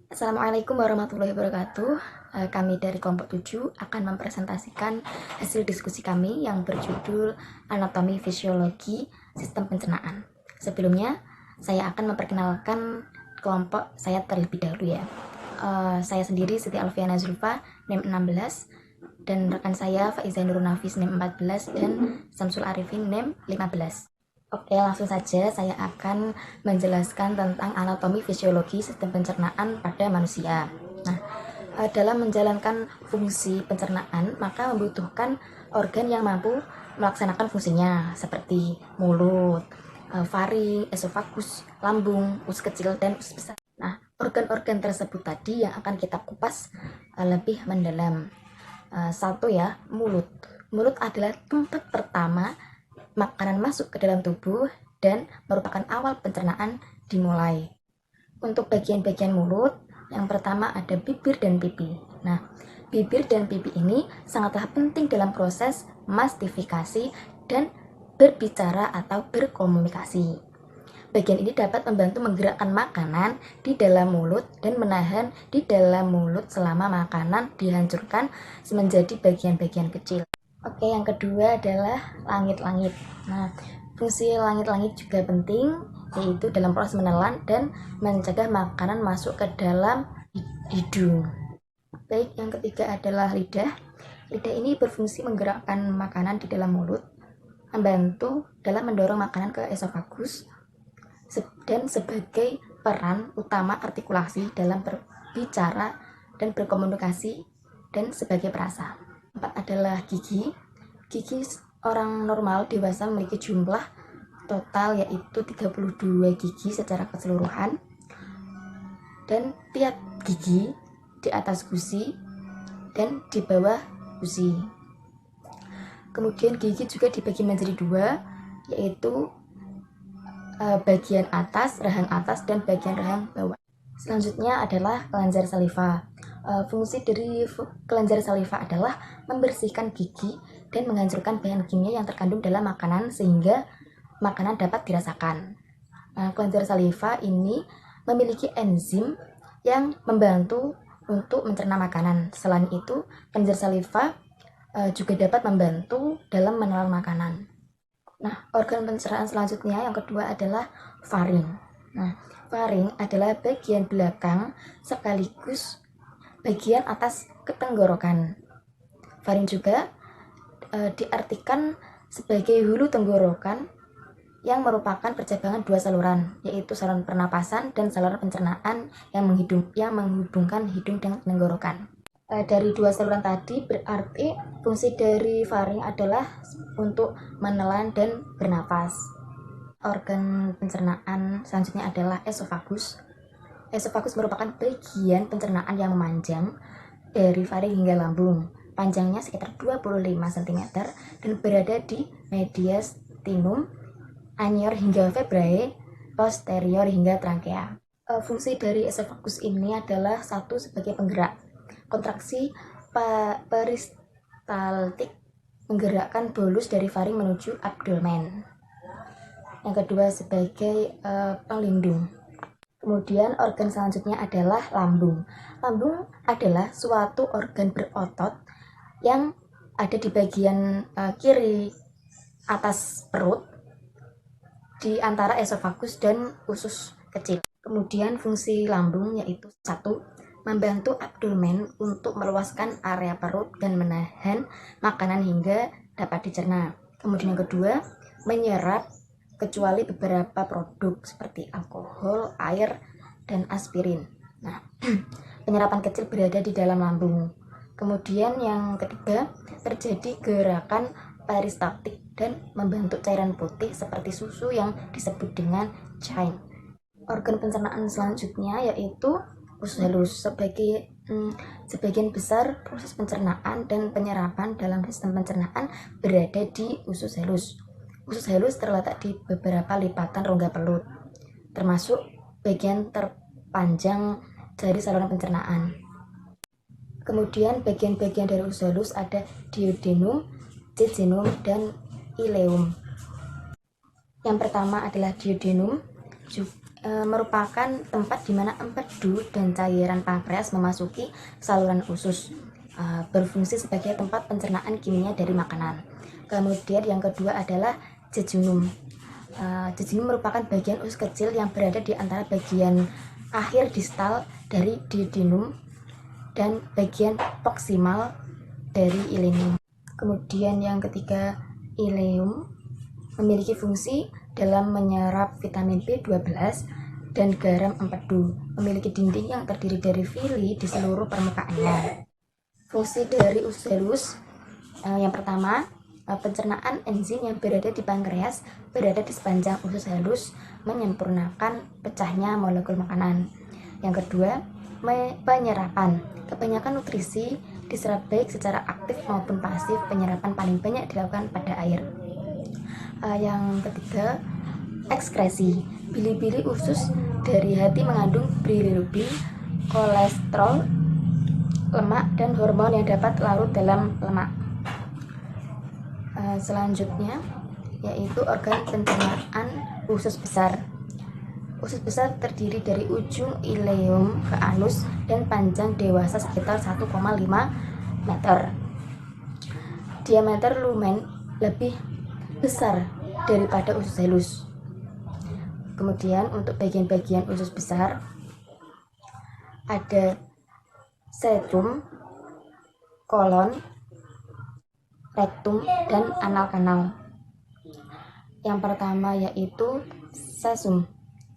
Assalamualaikum warahmatullahi wabarakatuh. Kami dari kelompok 7 akan mempresentasikan hasil diskusi kami yang berjudul Anatomi Fisiologi Sistem Pencernaan. Sebelumnya, saya akan memperkenalkan kelompok saya terlebih dahulu ya. Saya sendiri Siti Alfiana Zulfa, NIM 16, dan rekan saya Faiza Nurun Nafis, NIM 14, dan Samsul Arifin, NIM 15. Oke, langsung saja saya akan menjelaskan tentang anatomi fisiologi sistem pencernaan pada manusia. Nah, dalam menjalankan fungsi pencernaan, maka membutuhkan organ yang mampu melaksanakan fungsinya, seperti mulut, faring, esofagus, lambung, usus kecil, dan usus besar. Nah, organ-organ tersebut tadi yang akan kita kupas lebih mendalam. Satu ya, mulut. Mulut adalah tempat pertama makanan masuk ke dalam tubuh dan merupakan awal pencernaan dimulai. Untuk bagian-bagian mulut, yang pertama ada bibir dan pipi. Nah, bibir dan pipi ini sangatlah penting dalam proses mastifikasi dan berbicara atau berkomunikasi. Bagian ini dapat membantu menggerakkan makanan di dalam mulut dan menahan di dalam mulut selama makanan dihancurkan menjadi bagian-bagian kecil. Oke, yang kedua adalah langit-langit. Nah, fungsi langit-langit juga penting, yaitu dalam proses menelan dan mencegah makanan masuk ke dalam hidung. Baik, yang ketiga adalah lidah. Lidah ini berfungsi menggerakkan makanan di dalam mulut, membantu dalam mendorong makanan ke esofagus, dan sebagai peran utama artikulasi dalam berbicara dan berkomunikasi, dan sebagai perasa. 4 adalah gigi. Gigi orang normal dewasa memiliki jumlah total yaitu 32 gigi secara keseluruhan, dan tiap gigi di atas gusi dan di bawah gusi. Kemudian gigi juga dibagi menjadi dua, yaitu bagian atas, rahang atas, dan bagian rahang bawah. Selanjutnya adalah kelenjar saliva. Fungsi dari kelenjar saliva adalah membersihkan gigi dan menghancurkan bahan kimia yang terkandung dalam makanan sehingga makanan dapat dirasakan. Kelenjar saliva ini memiliki enzim yang membantu untuk mencerna makanan. Selain itu, kelenjar saliva juga dapat membantu dalam menelan makanan. Nah, organ pencernaan selanjutnya yang kedua adalah faring. Nah, faring adalah bagian belakang sekaligus bagian atas tenggorokan. Faring juga diartikan sebagai hulu tenggorokan yang merupakan percabangan dua saluran, yaitu saluran pernapasan dan saluran pencernaan yang menghubungkan hidung dengan tenggorokan. Dari dua saluran tadi berarti fungsi dari faring adalah untuk menelan dan bernapas. Organ pencernaan selanjutnya adalah esofagus. Esofagus merupakan bagian pencernaan yang memanjang dari faring hingga lambung. Panjangnya sekitar 25 cm dan berada di mediastinum, anterior hingga vertebrae, posterior hingga trankea. Fungsi dari esofagus ini adalah satu sebagai penggerak. Kontraksi peristaltik menggerakkan bolus dari faring menuju abdomen. Yang kedua sebagai pelindung. Kemudian organ selanjutnya adalah lambung. Lambung adalah suatu organ berotot yang ada di bagian kiri atas perut di antara esofagus dan usus kecil. Kemudian fungsi lambung yaitu satu, membantu abdomen untuk meluaskan area perut dan menahan makanan hingga dapat dicerna. Kemudian yang kedua, menyerap kecuali beberapa produk seperti alkohol, air, dan aspirin. Nah, penyerapan kecil berada di dalam lambung. Kemudian yang ketiga, terjadi gerakan peristaltik dan membentuk cairan putih seperti susu yang disebut dengan chyme. Organ pencernaan selanjutnya yaitu usus halus. Sebagian besar proses pencernaan dan penyerapan dalam sistem pencernaan berada di usus halus. Usus halus terletak di beberapa lipatan rongga pelut, termasuk bagian terpanjang dari saluran pencernaan. Kemudian bagian-bagian dari usus halus ada duodenum, jejunum, dan ileum. Yang pertama adalah duodenum. merupakan tempat di mana empedu dan cairan pankreas memasuki saluran usus, berfungsi sebagai tempat pencernaan kimia dari makanan. Kemudian yang kedua adalah jejunum. Jejunum merupakan bagian usus kecil yang berada di antara bagian akhir distal dari duodenum dan bagian proksimal dari ileum. Kemudian yang ketiga, ileum memiliki fungsi dalam menyerap vitamin B12 dan garam empedu, memiliki dinding yang terdiri dari villi di seluruh permukaannya. Fungsi dari usus halus, yang pertama, pencernaan enzim yang berada di pankreas berada di sepanjang usus halus menyempurnakan pecahnya molekul makanan. Yang kedua, penyerapan. Kebanyakan nutrisi diserap baik secara aktif maupun pasif. Penyerapan paling banyak dilakukan pada air. Yang ketiga, ekskresi. Bili-bili usus dari hati mengandung bilirubin, kolesterol, lemak, dan hormon yang dapat larut dalam lemak. Selanjutnya yaitu organ pencernaan usus besar. Usus besar terdiri dari ujung ileum ke anus dan panjang dewasa sekitar 1,5 meter. Diameter lumen lebih besar daripada usus halus. Kemudian untuk bagian-bagian usus besar ada setrum, kolon, rektum, dan anal kanal. Yang pertama yaitu sesum.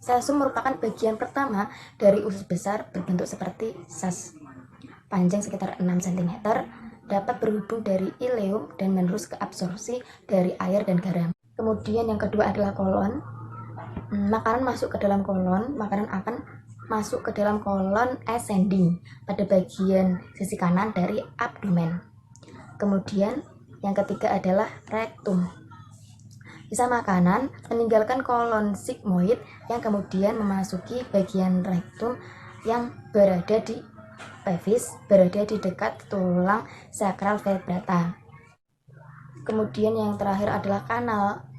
Sesum merupakan bagian pertama dari usus besar, berbentuk seperti sas, panjang sekitar 6 cm, dapat berhubung dari ileum dan menerus ke absorpsi dari air dan garam. Kemudian yang kedua adalah kolon. Makanan masuk ke dalam kolon, makanan akan masuk ke dalam kolon ascending pada bagian sisi kanan dari abdomen. Kemudian yang ketiga adalah rektum. Sisa makanan meninggalkan kolon sigmoid yang kemudian memasuki bagian rektum yang berada di pelvis, berada di dekat tulang sakral vertebrata. Kemudian yang terakhir adalah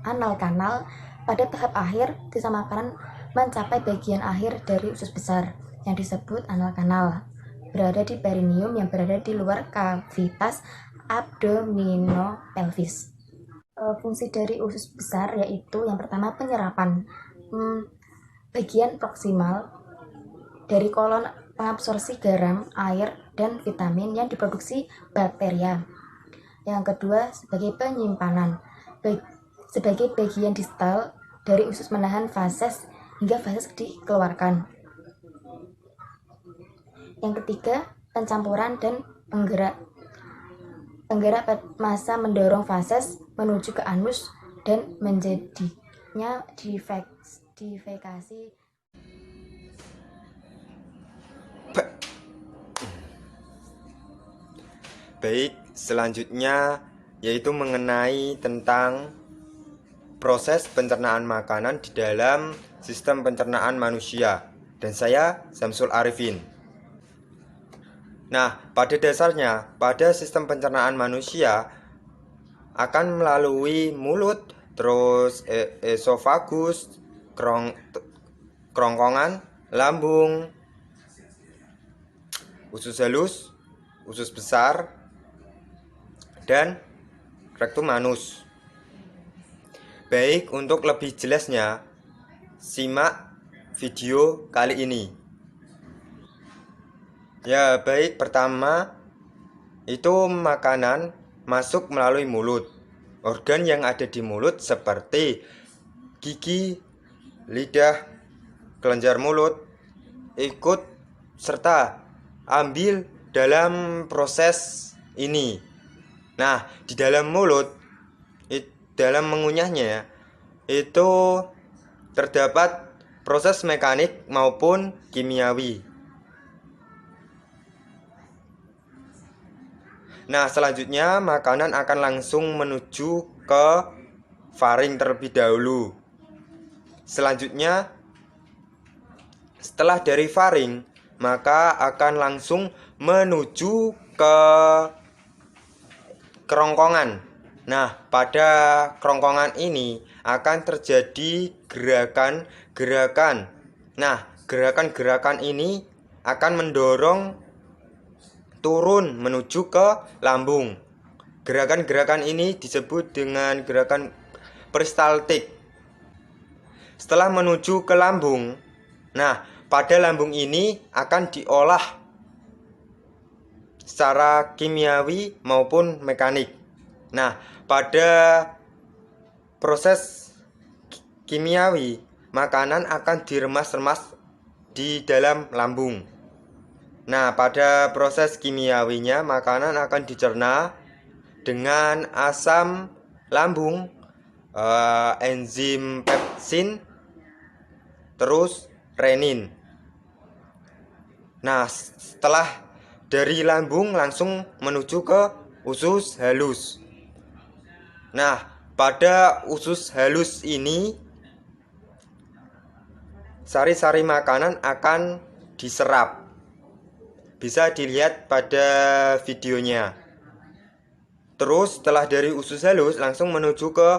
anal kanal. Pada tahap akhir, sisa makanan mencapai bagian akhir dari usus besar yang disebut anal kanal, berada di perineum yang berada di luar kavitas abdominopelvis. Fungsi dari usus besar yaitu yang pertama penyerapan. Bagian proksimal dari kolon pengabsorpsi garam, air, dan vitamin yang diproduksi bakteria. Yang kedua sebagai penyimpanan, sebagai bagian distal dari usus menahan fases hingga fases dikeluarkan. Yang ketiga pencampuran dan penggerak massa mendorong fases menuju ke anus dan menjadinya defekasi. Baik, selanjutnya yaitu mengenai tentang proses pencernaan makanan di dalam sistem pencernaan manusia. Dan saya Samsul Arifin. Nah, pada dasarnya, pada sistem pencernaan manusia akan melalui mulut, terus esofagus, kerongkongan, lambung, usus halus, usus besar, dan rektum anus. Baik, untuk lebih jelasnya, simak video kali ini. Ya, baik, pertama itu makanan masuk melalui mulut. Organ yang ada di mulut seperti gigi, lidah, kelenjar mulut ikut serta ambil dalam proses ini. Nah, di dalam mulut, dalam mengunyahnya, itu terdapat proses mekanik maupun kimiawi. Nah, selanjutnya makanan akan langsung menuju ke faring terlebih dahulu. Selanjutnya, setelah dari faring, maka akan langsung menuju ke kerongkongan. Nah, pada kerongkongan ini akan terjadi gerakan-gerakan Nah, gerakan-gerakan ini akan mendorong turun menuju ke lambung. Gerakan-gerakan ini disebut dengan gerakan peristaltik. Setelah menuju ke lambung, nah, pada lambung ini akan diolah secara kimiawi maupun mekanik. Nah, pada proses kimiawi, makanan akan diremas-remas di dalam lambung. Nah, pada proses kimiawinya, makanan akan dicerna dengan asam lambung, enzim pepsin, terus renin. Nah, setelah dari lambung langsung menuju ke usus halus. Nah, pada usus halus ini sari-sari makanan akan diserap. Bisa dilihat pada videonya. Terus setelah dari usus halus langsung menuju ke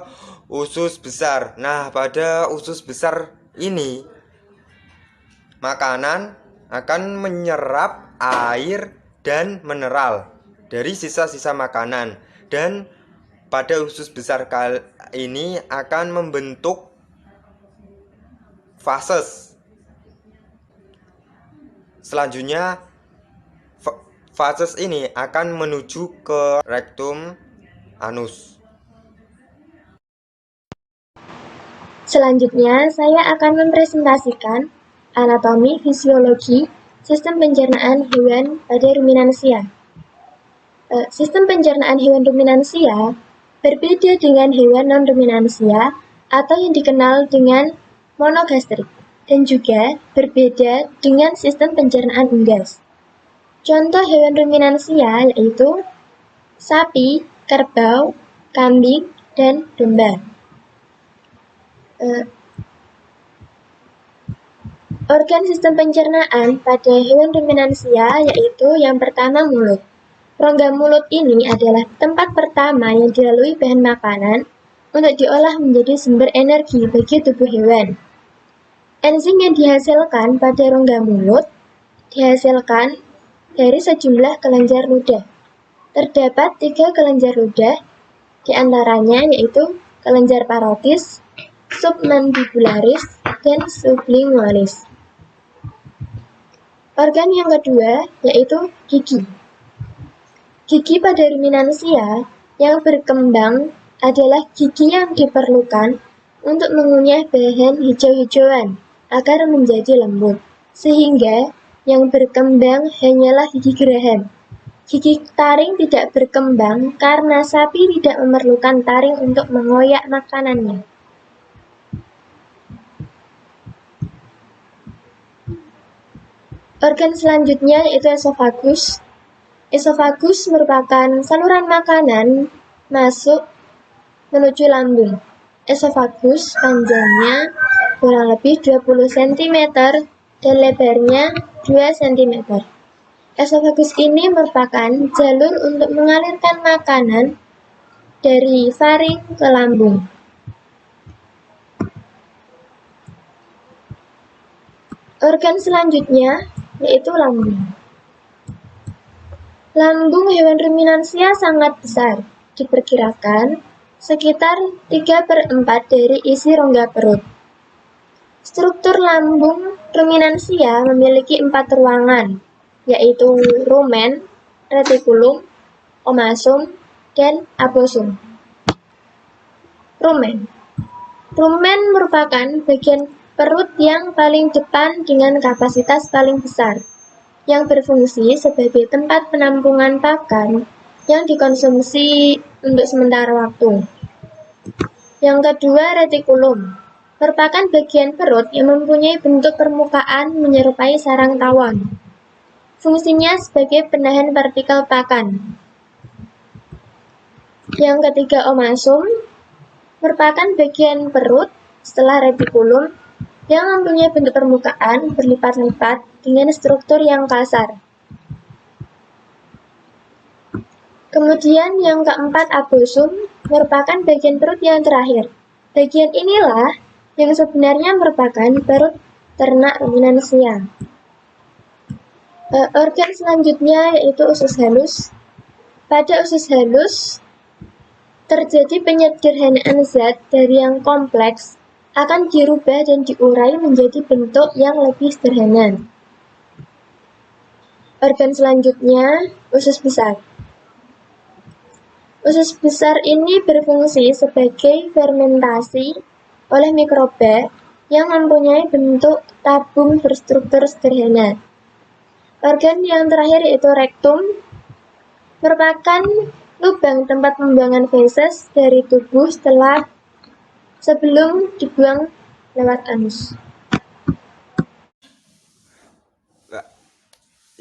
usus besar. Nah, pada usus besar ini makanan akan menyerap air dan mineral dari sisa-sisa makanan, dan pada usus besar ini akan membentuk fases. Selanjutnya fases ini akan menuju ke rektum anus. Selanjutnya, saya akan mempresentasikan anatomi fisiologi sistem pencernaan hewan pada ruminansia. Sistem pencernaan hewan ruminansia berbeda dengan hewan non-ruminansia atau yang dikenal dengan monogastrik, dan juga berbeda dengan sistem pencernaan unggas. Contoh hewan ruminansia yaitu sapi, kerbau, kambing, dan domba. Organ sistem pencernaan pada hewan ruminansia yaitu yang pertama mulut. Rongga mulut ini adalah tempat pertama yang dilalui bahan makanan untuk diolah menjadi sumber energi bagi tubuh hewan. Enzim yang dihasilkan pada rongga mulut dihasilkan dari sejumlah kelenjar ludah. Terdapat 3 kelenjar ludah, di antaranya yaitu kelenjar parotis, submandibularis, dan sublingualis. Organ yang kedua yaitu gigi. Gigi pada ruminansia yang berkembang adalah gigi yang diperlukan untuk mengunyah bahan hijau-hijauan agar menjadi lembut, sehingga yang berkembang hanyalah gigi geraham. Gigi taring tidak berkembang karena sapi tidak memerlukan taring untuk mengoyak makanannya. Organ selanjutnya yaitu esofagus. Esofagus merupakan saluran makanan masuk menuju lambung. Esofagus panjangnya kurang lebih 20 cm dan lebarnya 2 cm. Esofagus ini merupakan jalur untuk mengalirkan makanan dari faring ke lambung. Organ selanjutnya yaitu lambung. Lambung hewan ruminansia sangat besar, diperkirakan sekitar 3/4 dari isi rongga perut. Struktur lambung ruminansia memiliki 4 ruangan, yaitu rumen, retikulum, omasum, dan aposum. Rumen. Rumen merupakan bagian perut yang paling depan dengan kapasitas paling besar, yang berfungsi sebagai tempat penampungan pakan yang dikonsumsi untuk sementara waktu. Yang kedua, retikulum. Merupakan bagian perut yang mempunyai bentuk permukaan menyerupai sarang tawon. Fungsinya sebagai penahan partikel pakan. Yang ketiga, omasum. Merupakan bagian perut setelah retikulum yang mempunyai bentuk permukaan berlipat-lipat dengan struktur yang kasar. Kemudian yang keempat, aposum, merupakan bagian perut yang terakhir. Bagian inilah yang sebenarnya merupakan perut ternak ruminansia. Organ selanjutnya yaitu usus halus. Pada usus halus, terjadi penyederhanaan zat dari yang kompleks akan dirubah dan diurai menjadi bentuk yang lebih sederhana. Organ selanjutnya, usus besar. Usus besar ini berfungsi sebagai fermentasi oleh mikroba yang mempunyai bentuk tabung berstruktur sederhana. Organ yang terakhir yaitu rektum, merupakan lubang tempat pembuangan feses dari tubuh sebelum dibuang lewat anus.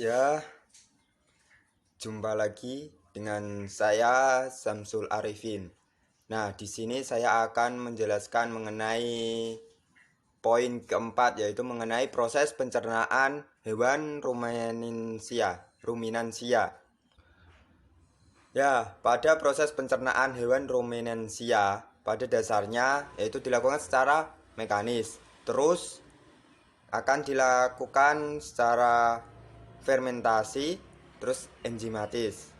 Ya, jumpa lagi dengan saya Samsul Arifin. Nah, di sini saya akan menjelaskan mengenai poin keempat, yaitu mengenai proses pencernaan hewan ruminansia. Ya, pada proses pencernaan hewan ruminansia pada dasarnya yaitu dilakukan secara mekanis. Terus akan dilakukan secara fermentasi, terus enzimatis.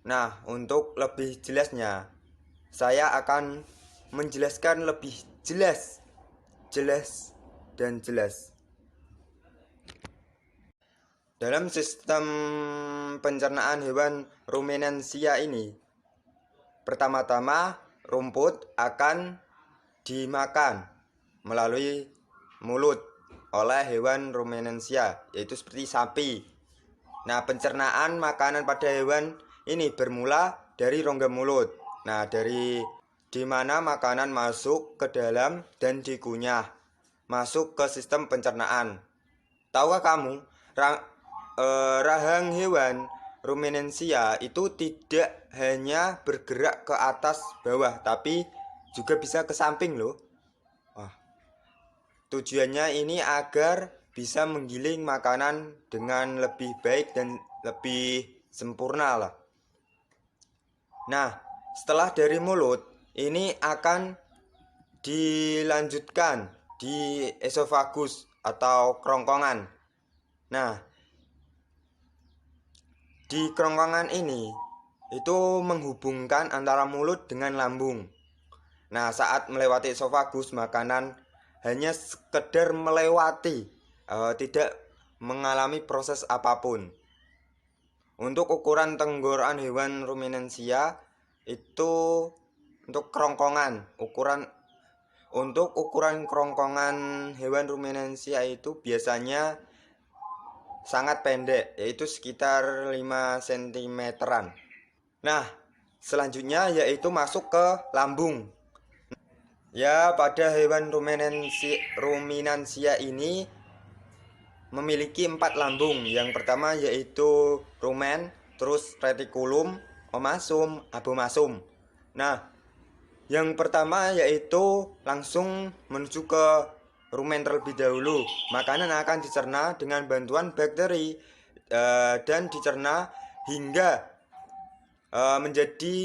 Nah, untuk lebih jelasnya, saya akan menjelaskan lebih jelas. Dalam sistem pencernaan hewan ruminansia ini, pertama-tama rumput akan dimakan melalui mulut oleh hewan ruminansia, yaitu seperti sapi. Nah, pencernaan makanan pada hewan ini bermula dari rongga mulut. Nah, di mana makanan masuk ke dalam dan dikunyah, masuk ke sistem pencernaan. Tahukah kamu, rahang hewan ruminansia itu tidak hanya bergerak ke atas bawah, tapi juga bisa ke samping loh. Tujuannya ini agar bisa menggiling makanan dengan lebih baik dan lebih sempurna lah. Nah, setelah dari mulut, ini akan dilanjutkan di esofagus atau kerongkongan. Nah, di kerongkongan ini itu menghubungkan antara mulut dengan lambung. Nah, saat melewati esofagus, makanan hanya sekedar melewati, tidak mengalami proses apapun. Untuk ukuran tenggorokan hewan ruminansia itu untuk kerongkongan, ukuran kerongkongan hewan ruminansia itu biasanya sangat pendek, yaitu sekitar 5 cm-an. Nah, selanjutnya yaitu masuk ke lambung. Ya, pada hewan ruminansia ini memiliki 4 lambung. Yang pertama yaitu rumen, terus retikulum, omasum, abomasum. Nah, yang pertama yaitu langsung menuju ke rumen terlebih dahulu. Makanan akan dicerna dengan bantuan bakteri dan dicerna hingga menjadi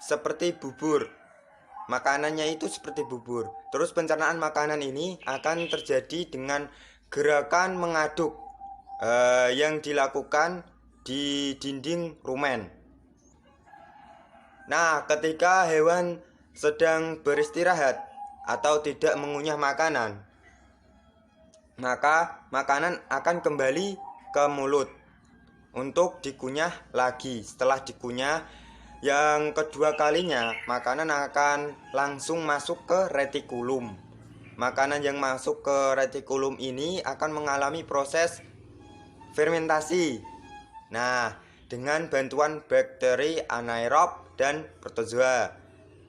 seperti bubur. Makanannya itu seperti bubur. Terus pencernaan makanan ini akan terjadi dengan gerakan mengaduk yang dilakukan di dinding rumen. Nah, ketika hewan sedang beristirahat atau tidak mengunyah makanan, maka makanan akan kembali ke mulut untuk dikunyah lagi. Setelah dikunyah yang kedua kalinya, makanan akan langsung masuk ke retikulum. Makanan yang masuk ke retikulum ini akan mengalami proses fermentasi. Nah, dengan bantuan bakteri anaerob dan protozoa.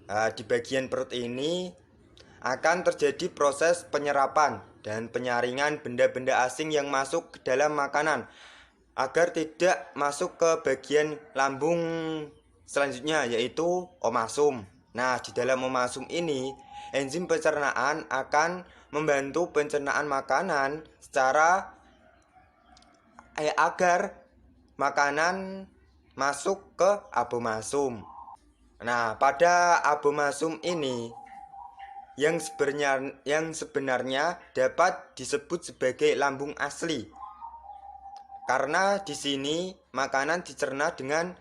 Di bagian perut ini akan terjadi proses penyerapan dan penyaringan benda-benda asing yang masuk ke dalam makanan agar tidak masuk ke bagian lambung selanjutnya, yaitu omasum. Nah, di dalam omasum ini enzim pencernaan akan membantu pencernaan makanan secara agar makanan masuk ke abomasum. Nah, pada abomasum ini yang sebenarnya dapat disebut sebagai lambung asli. Karena di sini makanan dicerna dengan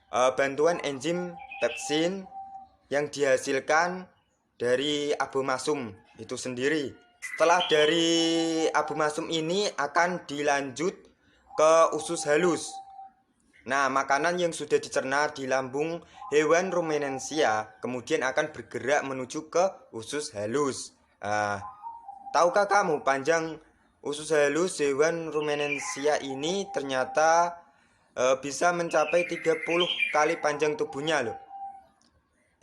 bantuan enzim pepsin yang dihasilkan dari abomasum itu sendiri. Setelah dari abomasum ini akan dilanjut ke usus halus. Nah, makanan yang sudah dicerna di lambung hewan ruminansia kemudian akan bergerak menuju ke usus halus. Tahukah kamu panjang usus halus hewan ruminansia ini ternyata bisa mencapai 30 kali panjang tubuhnya loh.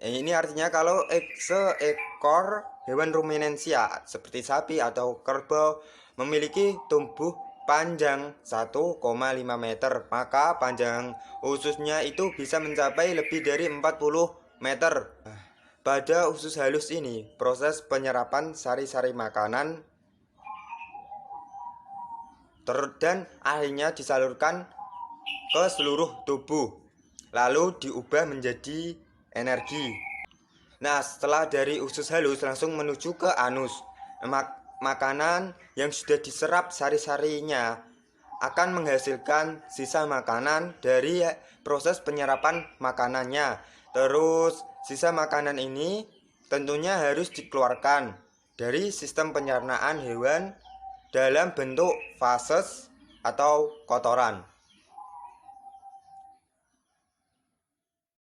Ini artinya kalau seekor hewan ruminansia seperti sapi atau kerbau memiliki tubuh panjang 1,5 meter, maka panjang ususnya itu bisa mencapai lebih dari 40 meter. Pada usus halus ini, proses penyerapan sari-sari makanan dan akhirnya disalurkan ke seluruh tubuh, lalu diubah menjadi energi. Nah, setelah dari usus halus langsung menuju ke anus. Makanan yang sudah diserap sari-sarinya akan menghasilkan sisa makanan dari proses penyerapan makanannya. Terus sisa makanan ini tentunya harus dikeluarkan dari sistem pencernaan hewan dalam bentuk fases atau kotoran.